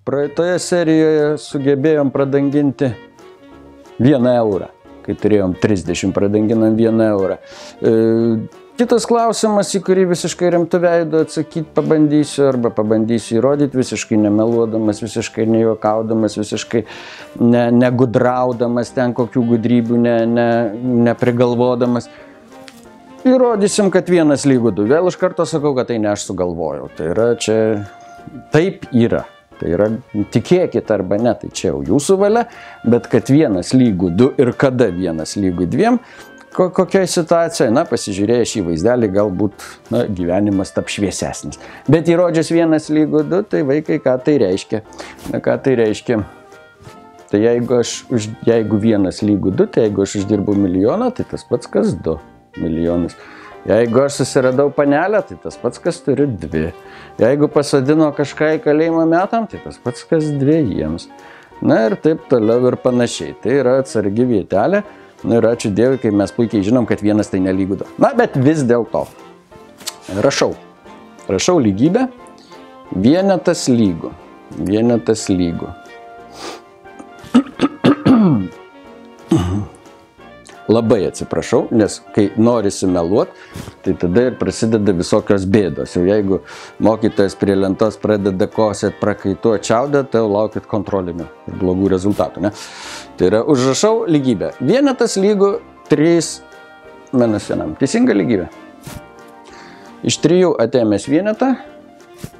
Praeitoje serijoje sugebėjom pradanginti 1 eurą, kai turėjom 30, pradanginam 1 eurą. Kitas klausimas, į kurį visiškai rimtu veidu atsakyti pabandysiu, arba pabandysiu įrodyti visiškai nemeluodamas, visiškai nejuokaudamas, visiškai negudraudamas, ten kokių gudrybių neprigalvodamas. Įrodysim, kad 1 lygu 2. Vėl iš karto sakau, kad tai ne aš sugalvojau. Tai yra čia, taip yra. Tai yra, tikėkit arba ne, tai čia jau jūsų valia, bet kad 1 lygu 2 ir kada 1 lygu 2, kokioj situacijoje, pasižiūrėję šį vaizdelį, galbūt gyvenimas tap šviesesnis. Bet įrodžius 1 lygu 2, tai vaikai, ką tai reiškia? Ką tai reiškia? Tai jeigu 1 lygu 2, tai jeigu aš uždirbu milijoną, tai tas pats kas 2 milijonus. Jeigu aš susiradau panelę, tai tas pats kas turi 2. Jeigu pasodino kažką į kalėjimą metam, tai tas pats kas 2. Na ir taip toliau ir panašiai. Tai yra atsargi vietelė. Na ir ačiū Dievui, kai mes puikiai žinom, kad 1 tai nelygu 2. Na, bet vis dėlto. Rašau lygybę. Vienetas lygu. Labai atsiprašau, nes kai norisi meluot, tai tada ir prasideda visokios bėdos. Jau jeigu mokytojas prie lentos pradeda kosėt, prakaituot, čiaudėt, tai laukit kontrolinių ir blogų rezultatų. Ne? Tai yra, užrašau lygybę. Vienetas lygu 3 minus 1. Teisinga lygybė. Iš 3 atėmęs vienetą,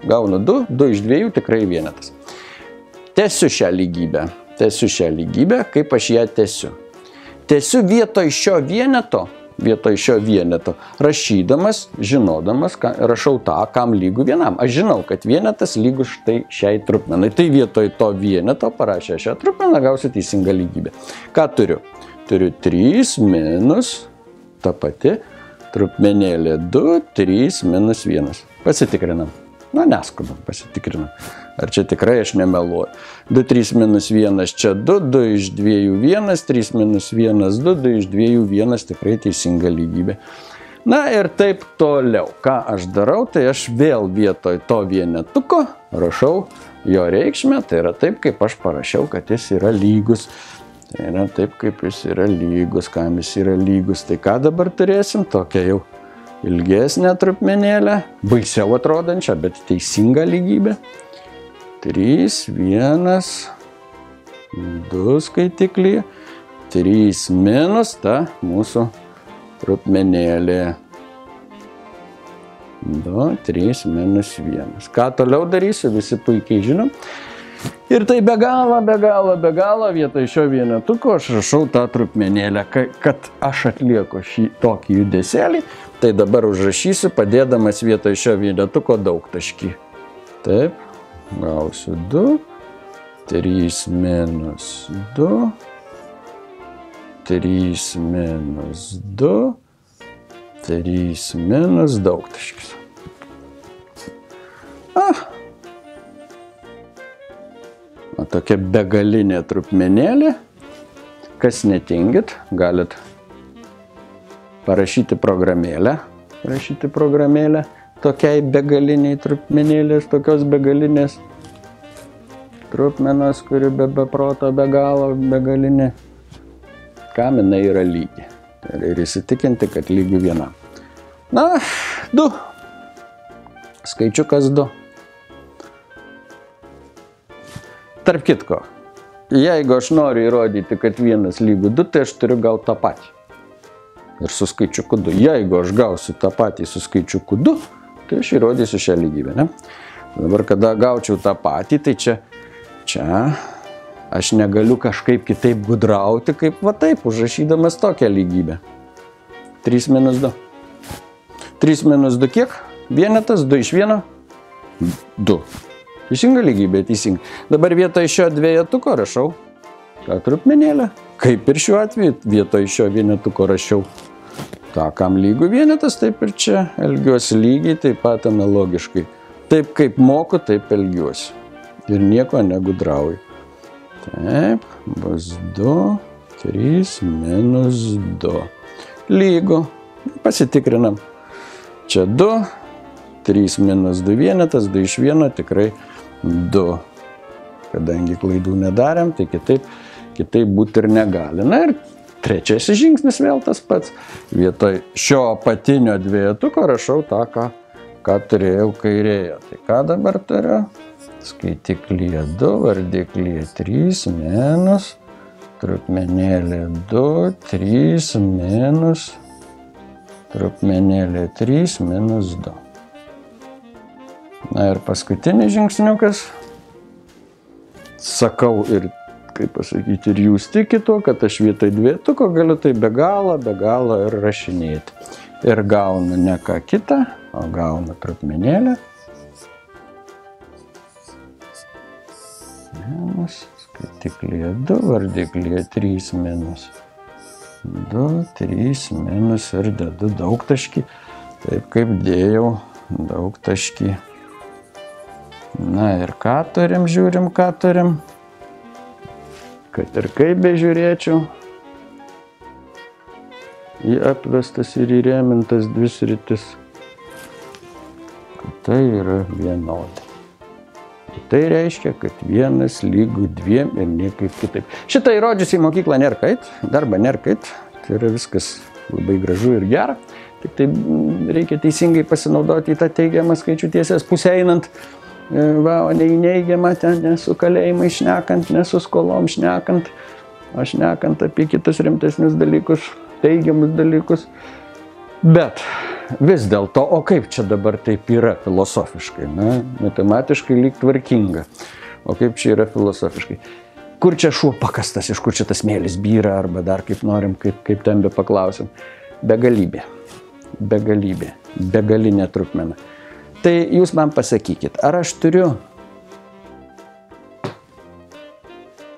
gaunu 2, 2 iš 2 tikrai vienetas. Tęsiu šią lygybę, kaip aš ją tęsiu. Tęsiu vietoj šio vieneto, rašydamas, žinodamas, rašau tą, kam lygu 1. Aš žinau, kad vienetas lygu štai šiai trupmenai. Tai vietoj to vieneto parašę šią trupmeną gausiu teisingą lygybę. Ką turiu? Turiu 3 minus ta pati trupmenėlė 2, 3 minus 1. Pasitikrinam. Neskubam, pasitikrinam. Ar čia tikrai aš nemeluoju. 2, 3 minus 1 čia 2, 2 iš 2 1, 3 minus 1, 2, 2 iš 2 1, tikrai teisinga lygybė. Na ir taip toliau. Ką aš darau, tai aš vėl vietoj to vienetuko rašau jo reikšmę, tai yra taip, kaip aš parašiau, kad jis yra lygus. Tai yra taip, kaip jis yra lygus, kam jis yra lygus. Tai ką dabar turėsim? Tokia jau ilgesnė trupmenėlė, baisiau atrodančią, bet teisinga lygybė. 3, 1, 2 skaitiklį, 3 minus ta mūsų trupmenėlė. 2, 3 minus 1. Ką toliau darysiu, visi puikiai žinom. Ir tai be galo, vietoj šio vienetuko aš rašau tą trupmenėlę, kad aš atlieku tokį judesėlį, tai dabar užrašysiu, padėdamas vietoj šio vienetuko daugtaškį. Taip, gausiu 2, 3 minus 2, 3 minus 2, 3 minus daugtaškis. Tokia begalinė trupmenėlė. Kas netingit, galit parašyti programėlę. Tokiai begaliniai trupmenėlės, tokios begalinės trupmenos, kuri beproto, be galo, begalinė. Kam jinai yra lygi. Tai ir įsitikinti, kad lygių 1. Na, 2. Skaičiukas 2. Tarp kitko, jeigu aš noriu įrodyti, kad 1 lygu 2, tai aš turiu gauti tą patį. Ir su skaičiuku 2. Jeigu aš gausiu tą patį su skaičiuku 2, tai aš įrodysiu šią lygybę. Ne? Dabar, kada gaučiau tą patį, tai čia aš negaliu kažkaip kitaip gudrauti, kaip va taip, užrašydamas tokią lygybę. 3 minus 2. 3 minus 2 kiek? Vienetas, 2 iš 1? 2. Teisinga lygybė, teisinga. Dabar vietoj šio dvejetuko rašau tą trupmenėlę. Kaip ir šiuo atveju, vietoj šio vienetuko rašiau tą, kam lygu vienetas, taip ir čia elgiuosi lygiai, taip pat analogiškai. Taip kaip moku, taip elgiuosi. Ir nieko negudrauju. Taip, bus 2, 3 minus 2. Lygu. Pasitikrinam. Čia 2, 3 minus 2 vienetas, 2 iš 1, tikrai 2. Kadangi klaidų nedarėm, tai kitaip būti ir negali. Na ir trečiasis žingsnis vėl tas pats. Vietoj šio apatinio dvejetuko rašau tą, ką turėjau kairėje. Tai ką dabar turiu? Skaitiklyje 2, vardiklyje 3 minus, trupmenėlė 2, 3 minus, trupmenėlė 3 minus 2. Na ir paskutinis žingsniukas. Sakau ir, kaip pasakyti, ir jūs tikit tuo, kad aš vietoj dvietuko galiu tai be galo ir rašinėti. Ir gaunu ne ką kitą, o gaunu trupmenėlę. Minus, skaitiklyje 2, vardiklyje 3 minus 2, 3 minus ir dedu daugtaškį, taip kaip dėjau daugtaškį. Na ir ką turim, žiūrim, ką turim. Kad ir kaip bežiūrėčiau, į apvestas ir įrėmintas dvi sritis, kad tai yra vienodai. Tai reiškia, kad 1 lygu 2 ir niekaip kitaip. Šitą įrodžius į mokyklą nėra kaip, darbą nėra kaip, tai yra viskas labai gražu ir gera. Tik tai reikia teisingai pasinaudoti į tą teigiamą skaičių tiesės pusę einant, o ne į neigiamą, ten ne su kalėjimai šnekant, ne su skolom šnekant, o šnekant apie kitus rimtesnius dalykus, teigiamus dalykus. Bet vis dėlto, o kaip čia dabar taip yra filosofiškai? Na, matematiškai lyg tvarkinga. O kaip čia yra filosofiškai? Kur čia šuo pakastas, iš kur čia tas smėlis byra, arba dar kaip norim, kaip ten be paklausim. Begalybė. Begalybė. Begalinė trupmena. Tai jūs man pasakykit, ar aš turiu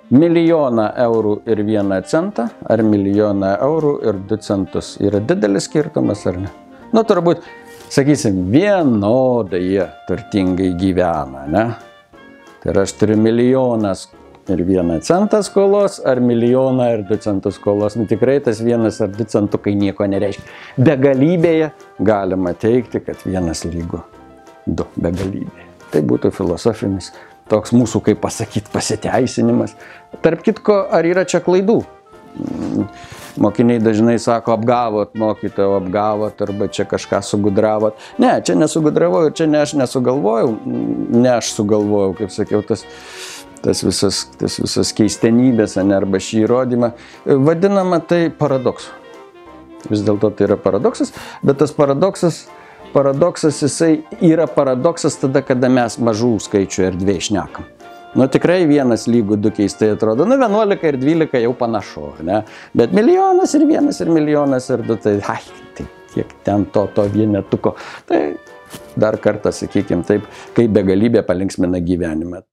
1 000 000 eurų ir 1 centą, ar 1 000 000 eurų ir 2 centus? Yra didelis skirtumas, ar ne? Nu, turbūt, sakysim, vienodai jie turtingai gyvena, ne? Tai ar aš turiu 1 000 000 ir 1 centą skolos, ar 1 000 000 ir 2 centus skolos? Nu, tikrai tas 1 ar 2 centukai nieko nereiškia. Begalybėje galima teigti, kad 1 lygu 2 begalybė. Tai būtų filosofinis toks mūsų, kaip pasakyti, pasiteisinimas. Tarp kitko, ar yra čia klaidų? Mokiniai dažnai sako, apgavot, mokytojau, apgavot, arba čia kažką sugudravot. Ne, čia nesugudravau ir čia ne aš nesugalvojau. Ne aš sugalvojau, kaip sakiau, tas visas keistenybės, arba šį įrodymą. Vadinama tai paradoksu. Vis dėlto tai yra paradoksas, bet tas paradoksas jisai yra paradoksas tada, kada mes mažų skaičių erdvėj šnekam. Nu, tikrai 1 lygu 2 keistai atrodo. Nu, 11 ir 12 jau panašu, ne? Bet 1 000 000 ir 1 ir 1 000 000 ir 2, tai kiek ten to vienetuko. Tai dar kartą, sakykim taip, kaip begalybė palinksmina gyvenimą.